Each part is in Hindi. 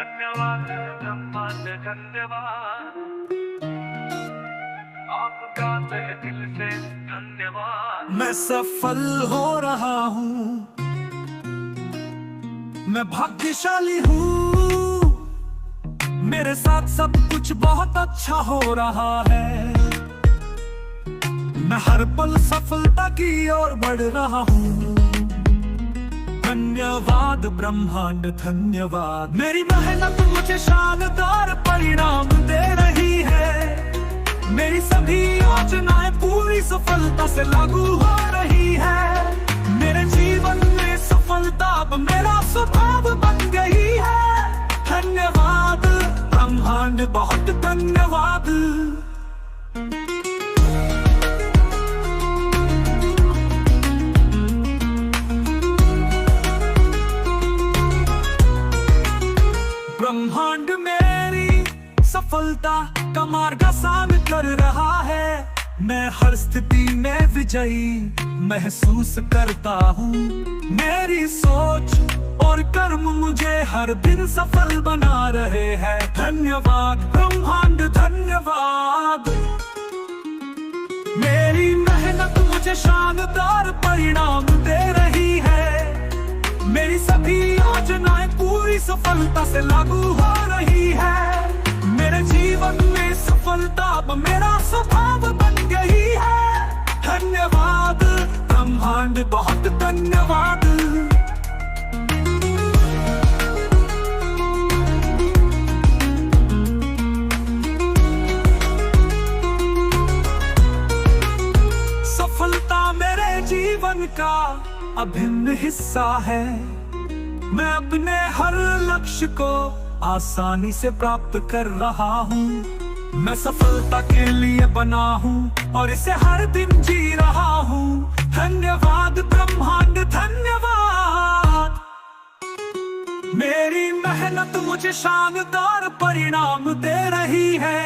धन्यवाद ब्रह्मांड धन्यवाद, आपका तहे दिल से धन्यवाद। मैं सफल हो रहा हूँ, मैं भाग्यशाली हूँ, मेरे साथ सब कुछ बहुत अच्छा हो रहा है। मैं हर पल सफलता की ओर बढ़ रहा हूँ। धन्यवाद ब्रह्मांड धन्यवाद, मेरी मेहनत मुझे शानदार परिणाम दे रही है। मेरी सभी योजनाएं पूरी सफलता से लागू हो रही है। मेरे जीवन में सफलता अब मेरा स्वभाव बन गई है। धन्यवाद ब्रह्मांड बहुत धन्यवाद। ब्रह्मांड मेरी सफलता का मार्ग आसान कर रहा है। मैं हर स्थिति में विजयी महसूस करता हूँ। मेरी सोच और कर्म मुझे हर दिन सफल बना रहे हैं। धन्यवाद ब्रह्मांड धन्यवाद, मेरी मेहनत मुझे शानदार परिणाम दे रही है। मेरी सभी योजनाएं पूरी सफलता से लागू हो रही है। मेरे जीवन में सफलता अब मेरा स्वभाव बन गई है। धन्यवाद ब्रह्मांड बहुत धन्यवाद। सफलता मेरे जीवन का अभिन्न हिस्सा है। मैं अपने हर लक्ष्य को आसानी से प्राप्त कर रहा हूँ। मैं सफलता के लिए बना हूँ और इसे हर दिन जी रहा हूँ। धन्यवाद ब्रह्मांड धन्यवाद, मेरी मेहनत मुझे शानदार परिणाम दे रही है।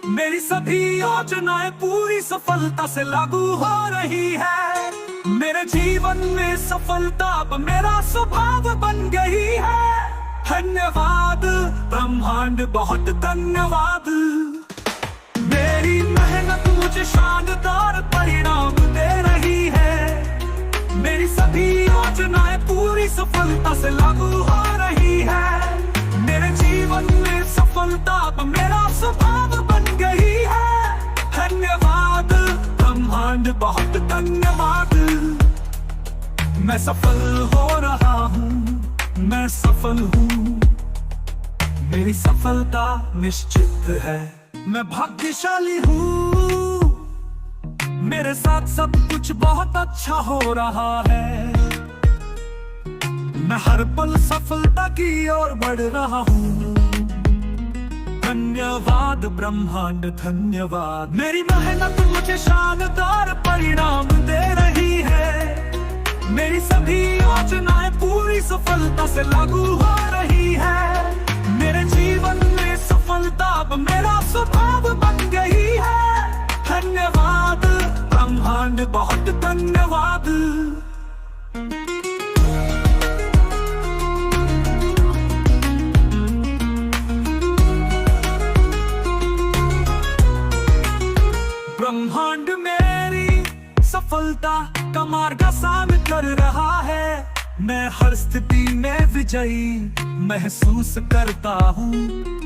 मेरी सभी योजनाएं पूरी सफलता से लागू हो रही है। मेरे जीवन में सफलता अब मेरा स्वभाव बन गई है। धन्यवाद ब्रह्मांड बहुत धन्यवाद, मेरी मेहनत मुझे शानदार परिणाम दे रही है। मेरी सभी योजनाएं पूरी सफलता से लागू हो रही है। मेरे जीवन में सफलता अब मेरा स्वभाव बन गई है। धन्यवाद ब्रह्मांड बहुत धन्यवाद। मैं सफल हो रहा हूँ, मैं सफल हूँ, मेरी सफलता निश्चित है। मैं भाग्यशाली हूँ, मेरे साथ सब कुछ बहुत अच्छा हो रहा है। मैं हर पल सफलता की ओर बढ़ रहा हूँ। धन्यवाद ब्रह्मांड धन्यवाद, मेरी मेहनत मुझे शानदार परिणाम दे रही है। मेरी सभी योजनाएं पूरी सफलता से लागू हो रही है। मेरे जीवन में सफलता अब मेरा स्वभाव बन गई है। धन्यवाद ब्रह्मांड बहुत धन्यवाद। ब्रह्मांड मेरी सफलता का मार्ग आसान कर रहा है। मैं हर स्थिति में विजयी महसूस करता हूँ।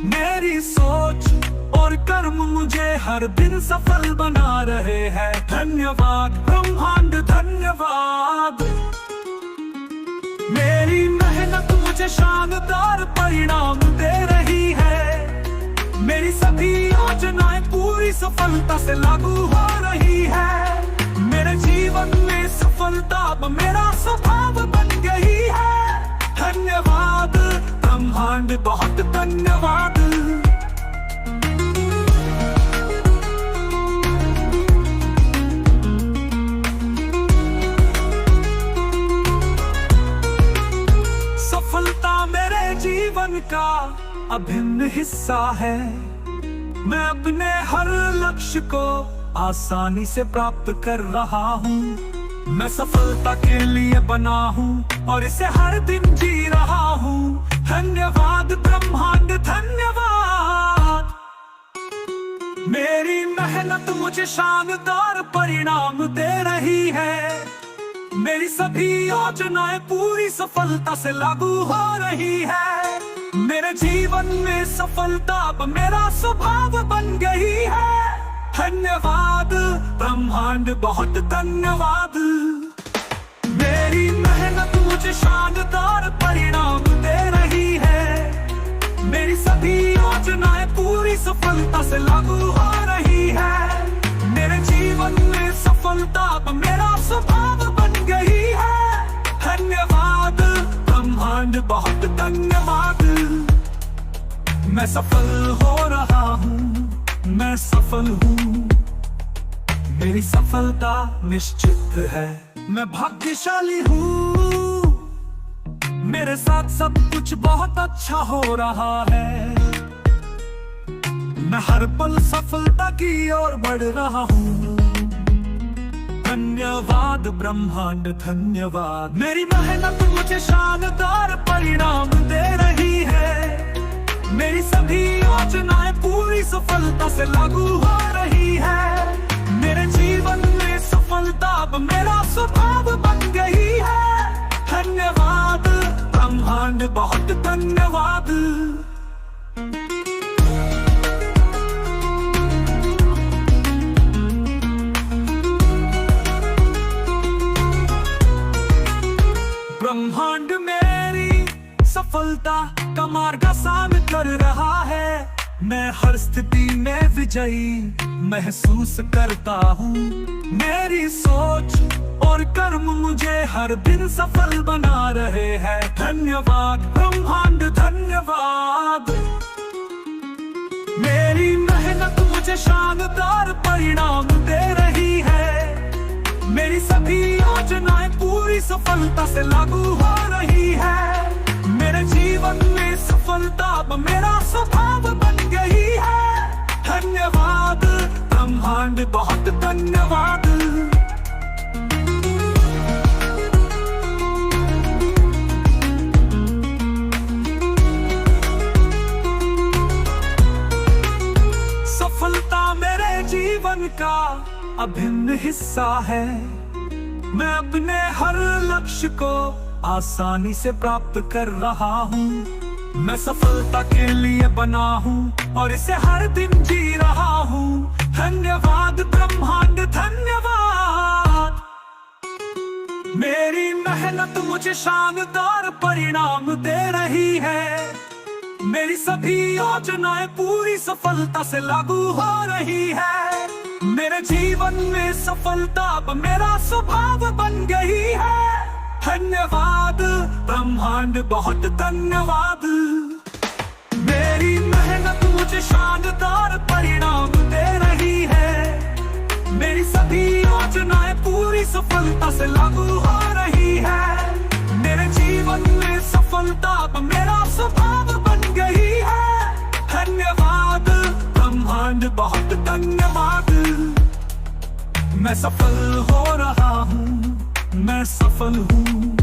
मेरी सोच और कर्म मुझे हर दिन सफल बना रहे हैं। धन्यवाद ब्रह्मांड धन्यवाद, मेरी मेहनत मुझे शानदार परिणाम दे रही है। मेरी सभी योजनाएं पूरी सफलता से लागू हो रही है। मेरे जीवन में सफलता अब मेरा स्वभाव बन गई है। धन्यवाद ब्रह्मांड बहुत धन्यवाद। सफलता मेरे जीवन का अभिन्न हिस्सा है। मैं अपने हर लक्ष्य को आसानी से प्राप्त कर रहा हूँ। मैं सफलता के लिए बना हूँ और इसे हर दिन जी रहा हूँ। धन्यवाद ब्रह्मांड धन्यवाद। मेरी मेहनत मुझे शानदार परिणाम दे रही है। मेरी सभी योजनाएं पूरी सफलता से लागू हो रही है। मेरे जीवन में सफलता अब मेरा स्वभाव बन गई है। धन्यवाद ब्रह्मांड बहुत धन्यवाद। मेरी मेहनत मुझे शानदार परिणाम दे रही है। मेरी सभी योजनाएं पूरी सफलता से लागू हो रही है। मेरे जीवन में सफलता अब मेरा स्वभाव बन गई है। धन्यवाद ब्रह्मांड बहुत धन्यवाद। मैं सफल हो रहा हूँ, मैं सफल हूँ। मेरी सफलता निश्चित है। मैं भाग्यशाली हूँ, मेरे साथ सब कुछ बहुत अच्छा हो रहा है। मैं हर पल सफलता की ओर बढ़ रहा हूँ। धन्यवाद ब्रह्मांड धन्यवाद। मेरी मेहनत मुझे शानदार परिणाम दे रही है। मेरी सभी योजनाएं पूरी सफलता से लागू हो रही है। मेरे जीवन में सफलता अब मेरा स्वभाव बन गई है। धन्यवाद ब्रह्मांड बहुत धन्यवाद। ब्रह्मांड मेरी सफलता का मार्ग आसान कर रहा है। मैं हर स्थिति में विजयी महसूस करता हूँ। मेरी सोच और कर्म मुझे हर दिन सफल बना रहे हैं। धन्यवाद ब्रह्मांड धन्यवाद। मेरी मेहनत मुझे शानदार परिणाम दे रही है। मेरी सभी योजनाएं पूरी सफलता से लागू हो रही है। मेरे जीवन में सफलता अब मेरा स्वभाव बन गई है। धन्यवाद ब्रह्मांड बहुत धन्यवाद। सफलता मेरे जीवन का अभिन्न हिस्सा है। मैं अपने हर लक्ष्य को आसानी से प्राप्त कर रहा हूँ। मैं सफलता के लिए बना हूँ और इसे हर दिन जी रहा हूँ। धन्यवाद ब्रह्मांड धन्यवाद। मेरी मेहनत मुझे शानदार परिणाम दे रही है। मेरी सभी योजनाएं पूरी सफलता से लागू हो रही है। मेरे जीवन में सफलता अब मेरा स्वभाव बन गई है। धन्यवाद ब्रह्मांड बहुत धन्यवाद। मेरी मेहनत मुझे शानदार परिणाम दे रही है। मेरी सभी योजनाएं पूरी सफलता से लागू हो रही है। मेरे जीवन में सफलता अब मेरा स्वभाव बन गई है। धन्यवाद ब्रह्मांड बहुत धन्यवाद। मैं सफल हो रहा हूँ, मैं सफल हूँ।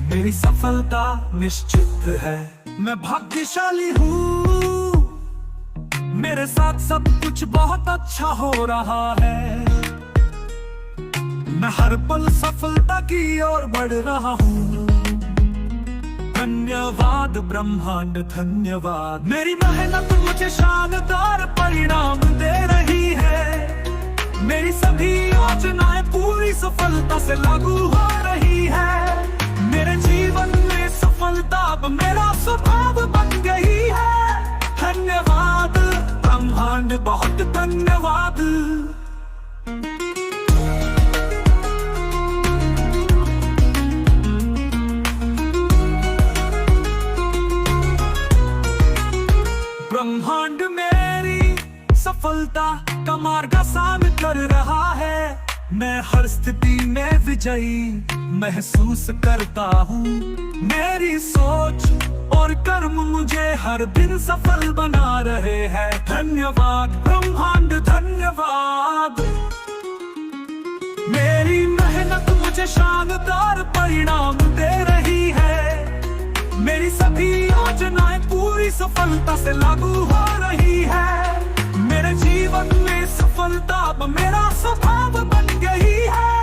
मेरी सफलता निश्चित है। मैं भाग्यशाली हूँ, मेरे साथ सब कुछ बहुत अच्छा हो रहा है। मैं हर पल सफलता की ओर बढ़ रहा हूँ। धन्यवाद ब्रह्मांड धन्यवाद। मेरी मेहनत मुझे शानदार परिणाम दे रही है। मेरी सभी योजनाएं पूरी सफलता से लागू हो रही है। मेरे जीवन में सफलता अब मेरा स्वभाव बन गई है। धन्यवाद ब्रह्मांड बहुत धन्यवाद। ब्रह्मांड मेरी सफलता का मार्ग आसान कर रहा है। मैं हर स्थिति में विजयी महसूस करता हूँ। मेरी सोच और कर्म मुझे हर दिन सफल बना रहे हैं। धन्यवाद ब्रह्मांड धन्यवाद। मेरी मेहनत मुझे शानदार परिणाम दे रही है। मेरी सभी सफलता से लागू हो रही है। मेरे जीवन में सफलता अब मेरा स्वभाव बन गई है।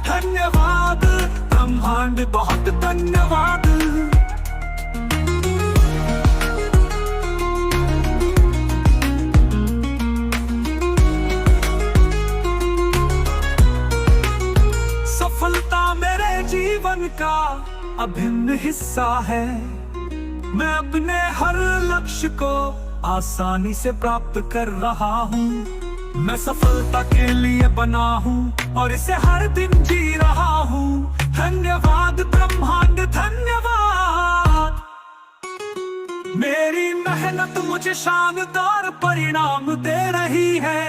धन्यवाद ब्रह्मांड, बहुत धन्यवाद। सफलता मेरे जीवन का अभिन्न हिस्सा है। मैं अपने हर लक्ष्य को आसानी से प्राप्त कर रहा हूँ। मैं सफलता के लिए बना हूँ और इसे हर दिन जी रहा हूँ। धन्यवाद ब्रह्मांड, धन्यवाद। मेरी मेहनत मुझे शानदार परिणाम दे रही है।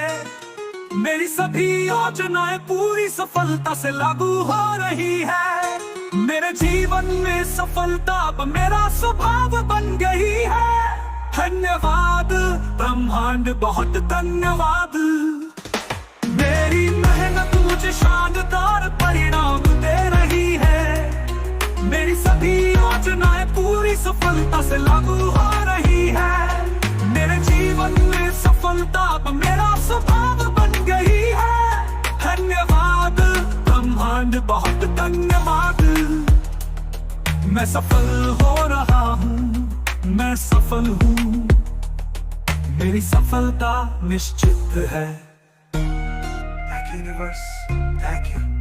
मेरी सभी योजनाएं पूरी सफलता से लागू हो रही है। मेरे जीवन में सफलता अब मेरा स्वभाव बन गई है। धन्यवाद ब्रह्मांड, बहुत धन्यवाद। मेरी मेहनत मुझे शानदार परिणाम दे रही है। मेरी सभी योजनाएं पूरी सफलता से लागू हो रही है। मेरे जीवन में सफलता अब मेरा स्वभाव बन गई है। धन्यवाद ब्रह्मांड, बहुत धन्यवाद। मैं सफल हो रहा हूँ, मैं सफल हूँ। मेरी सफलता निश्चित है। Thank you, universe. Thank you.